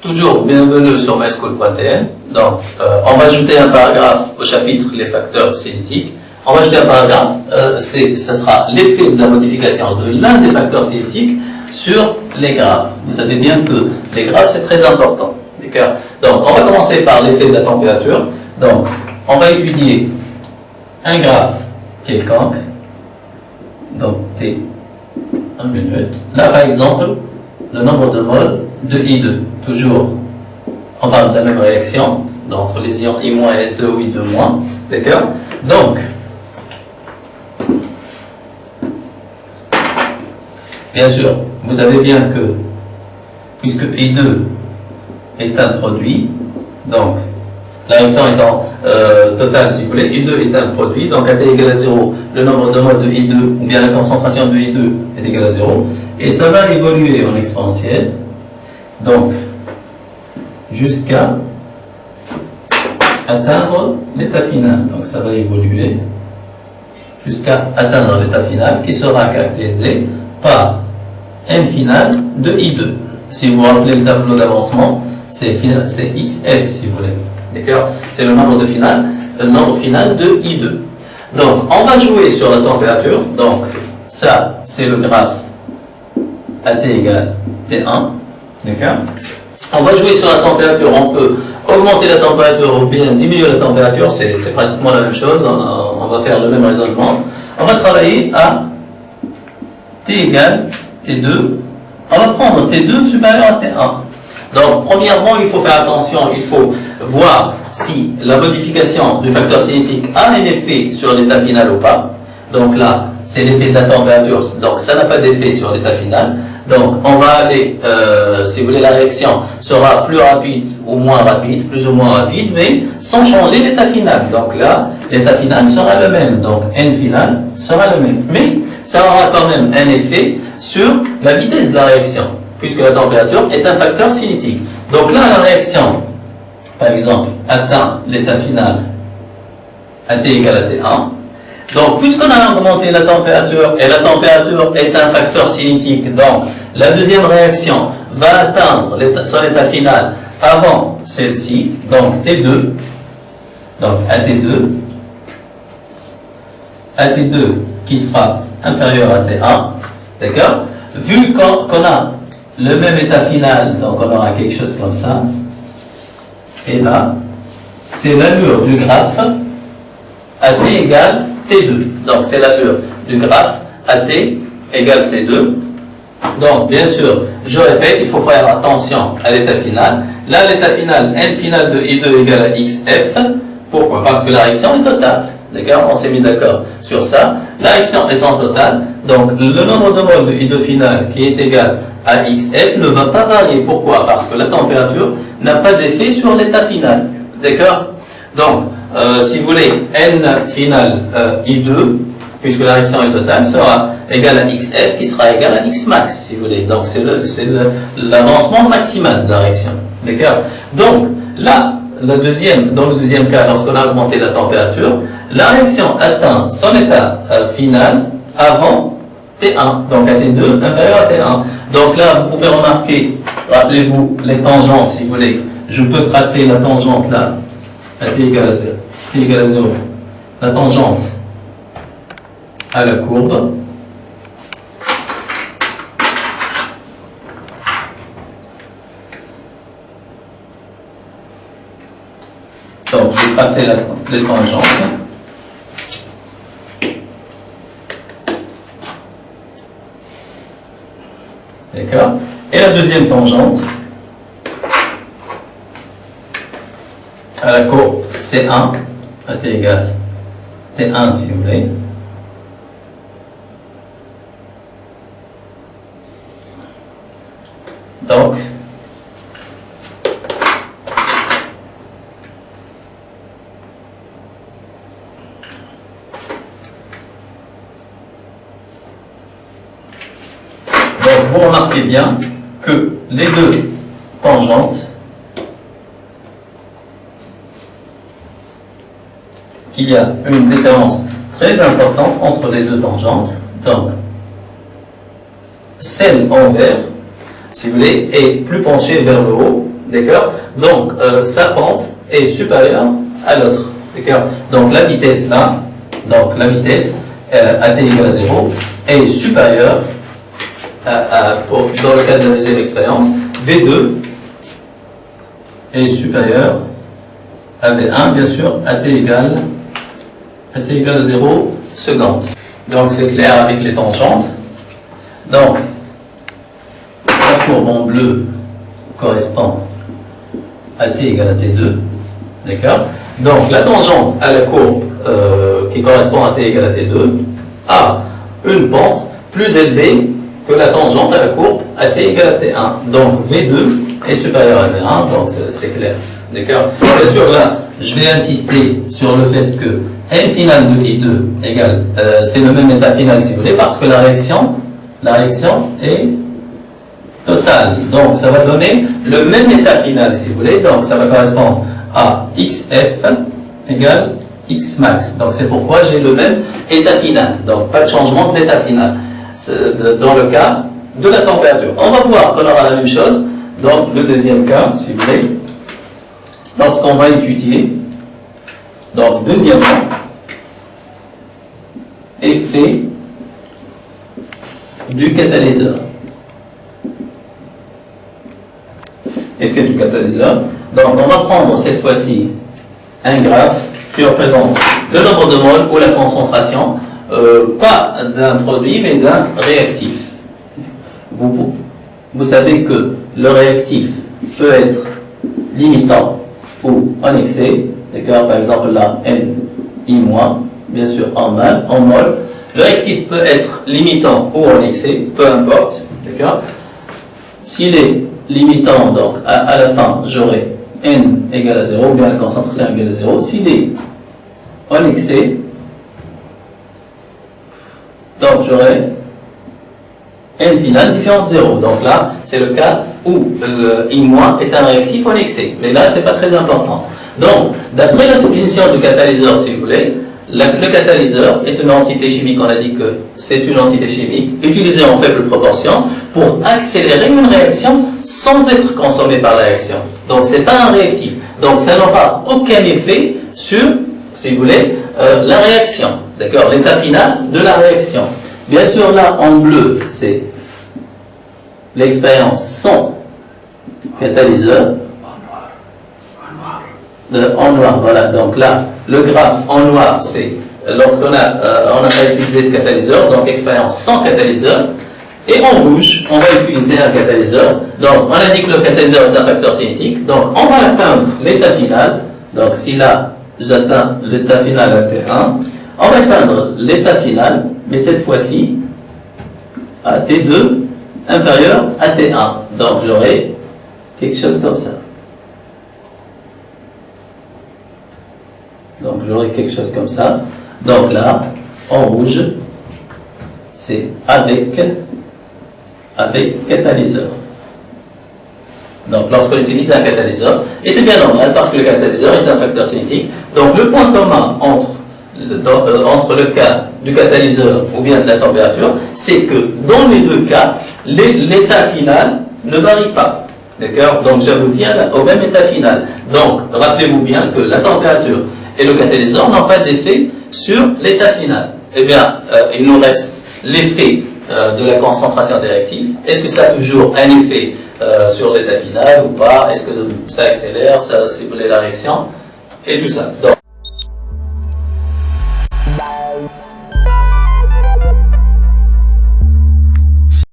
Toujours bienvenue sur myschool.tn. Donc, on va ajouter un paragraphe au chapitre les facteurs cinétiques. On va ajouter un paragraphe, ce sera l'effet de la modification de l'un des facteurs cinétiques sur les graphes. Vous savez bien que les graphes c'est très important. D'accord. Donc, on va commencer par l'effet de la température. Donc, on va étudier un graphe quelconque. Donc, T, 1 minute. Là, par exemple, le nombre de moles de I2. Toujours, on parle de la même réaction, donc entre les ions I- et S2 ou I2-. D'accord. Donc, bien sûr, vous savez bien que, puisque I2 est un produit, donc, la réaction étant totale, si vous voulez, I2 est un produit, donc à T égale à 0, le nombre de moles de I2, ou bien la concentration de I2 est égale à 0, et ça va évoluer en exponentielle, donc, jusqu'à atteindre l'état final. Donc ça va évoluer jusqu'à atteindre l'état final qui sera caractérisé par n final de I2. Si vous vous rappelez le tableau d'avancement, c'est XF si vous voulez. D'accord. C'est le nombre final de I2. Donc on va jouer sur la température. Donc ça c'est le graphe AT égale T1. D'accord. On va jouer sur la température, on peut augmenter la température ou bien diminuer la température, c'est pratiquement la même chose, on va faire le même raisonnement. On va travailler à T égale T2, on va prendre T2 supérieur à T1. Donc, premièrement, il faut faire attention, il faut voir si la modification du facteur cinétique a un effet sur l'état final ou pas. Donc là, c'est l'effet de la température, donc ça n'a pas d'effet sur l'état final. Donc, on va aller, si vous voulez, la réaction sera plus rapide ou moins rapide, plus ou moins rapide, mais sans changer l'état final. Donc là, l'état final sera le même. Donc, N final sera le même. Mais, ça aura quand même un effet sur la vitesse de la réaction, puisque la température est un facteur cinétique. Donc là, la réaction, par exemple, atteint l'état final à T égale à T1. Donc, puisqu'on a augmenté la température, et la température est un facteur cinétique, donc la deuxième réaction va atteindre son état final avant celle-ci, donc T2, donc AT2 qui sera inférieur à T1, d'accord. Vu qu'on a le même état final, donc on aura quelque chose comme ça, et là, c'est l'allure du graphe AT égale T2. Donc, c'est l'allure du graphe AT égale T2. Donc, bien sûr, je répète, il faut faire attention à l'état final. Là, l'état final, N final de I2 égale à XF. Pourquoi? Parce que la réaction est totale. D'accord? On s'est mis d'accord sur ça. La réaction étant totale, donc le nombre de moles de I2 final qui est égal à XF ne va pas varier. Pourquoi? Parce que la température n'a pas d'effet sur l'état final. D'accord? Donc, si vous voulez, N final I2, puisque la réaction est totale, sera égal à XF qui sera égal à X max, si vous voulez. Donc, c'est l'avancement maximal de la réaction. D'accord? Donc, là, dans le deuxième cas, lorsqu'on a augmenté la température, la réaction atteint son état final avant T1, donc à T2 inférieur à T1. Donc là, vous pouvez remarquer, rappelez-vous les tangentes, si vous voulez. Je peux tracer la tangente là, à T égale à 0. T égale à 0. La tangente à la courbe. Donc, je vais tracer les tangentes. D'accord? Et la deuxième tangente à la courbe C1 à T égale T1 si vous voulez. Donc, vous remarquez bien que les deux tangentes qu'il y a une différence très importante entre les deux tangentes. Donc, celle en vert, si vous voulez, est plus penchée vers le haut d'accord? Donc, sa pente est supérieure à l'autre, d'accord? Donc, la vitesse là, donc la vitesse à t égale à 0 est supérieure dans le cas de la deuxième expérience, V2 est supérieur à V1, bien sûr, à t égale à 0 secondes. Donc c'est clair avec les tangentes. Donc la courbe en bleu correspond à t égale à t2, d'accord? Donc la tangente à la courbe qui correspond à t égale à t2 a une pente plus élevée que la tangente à la courbe à t égale à t1. Donc V2 est supérieur à V1, donc c'est clair. D'accord? Bien sûr, là, je vais insister sur le fait que n finale de I2 égale, c'est le même état final si vous voulez, parce que la réaction est totale. Donc ça va donner le même état final si vous voulez, donc ça va correspondre à xf égale x max. Donc c'est pourquoi j'ai le même état final. Donc pas de changement de l'état final. Dans le cas de la température. On va voir qu'on aura la même chose dans le deuxième cas, si vous voulez, lorsqu'on va étudier, donc deuxièmement, effet du catalyseur. Effet du catalyseur. Donc on va prendre cette fois-ci un graphe qui représente le nombre de moles ou la concentration, pas d'un produit mais d'un réactif. Vous savez que le réactif peut être limitant ou en excès, d'accord? Par exemple là, N-I-, bien sûr en mol. Le réactif peut être limitant ou en excès, peu importe, d'accord? S'il est limitant, donc à la fin, j'aurai N égale à 0, ou bien la concentration égale à 0. S'il est en excès, donc j'aurai N final différent de 0. Donc là, c'est le cas où le I- est un réactif en excès. Mais là, c'est pas très important. Donc, d'après la définition du catalyseur, si vous voulez, le catalyseur est une entité chimique, on a dit que c'est une entité chimique utilisée en faible proportion pour accélérer une réaction sans être consommée par la réaction. Donc, c'est pas un réactif. Donc, ça n'aura aucun effet sur, si vous voulez, la réaction. D'accord? L'état final de la réaction. Bien sûr, là, en bleu, c'est l'expérience sans catalyseur. En noir, voilà. Donc là, le graphe en noir, c'est lorsqu'on on n'a pas utilisé de catalyseur, donc expérience sans catalyseur. Et en rouge, on va utiliser un catalyseur. Donc, on a dit que le catalyseur est un facteur cinétique. Donc, on va atteindre l'état final. Donc, si là, j'atteins l'état final à T1, on va atteindre l'état final, mais cette fois-ci, à T2 inférieur à T1. Donc, j'aurai quelque chose comme ça. Donc, j'aurai quelque chose comme ça. Donc là, en rouge, c'est avec catalyseur. Donc, lorsqu'on utilise un catalyseur, et c'est bien normal parce que le catalyseur est un facteur cinétique. Donc, le point commun entre le cas du catalyseur ou bien de la température, c'est que dans les deux cas, l'état final ne varie pas. D'accord? Donc, j'aboutis au même état final. Donc, rappelez-vous bien que la température et le catalyseur n'ont pas d'effet sur l'état final. Eh bien, il nous reste l'effet de la concentration des réactifs. Est-ce que ça a toujours un effet sur l'état final ou pas? Est-ce que ça accélère, ça stimule la réaction? Et tout ça. Donc,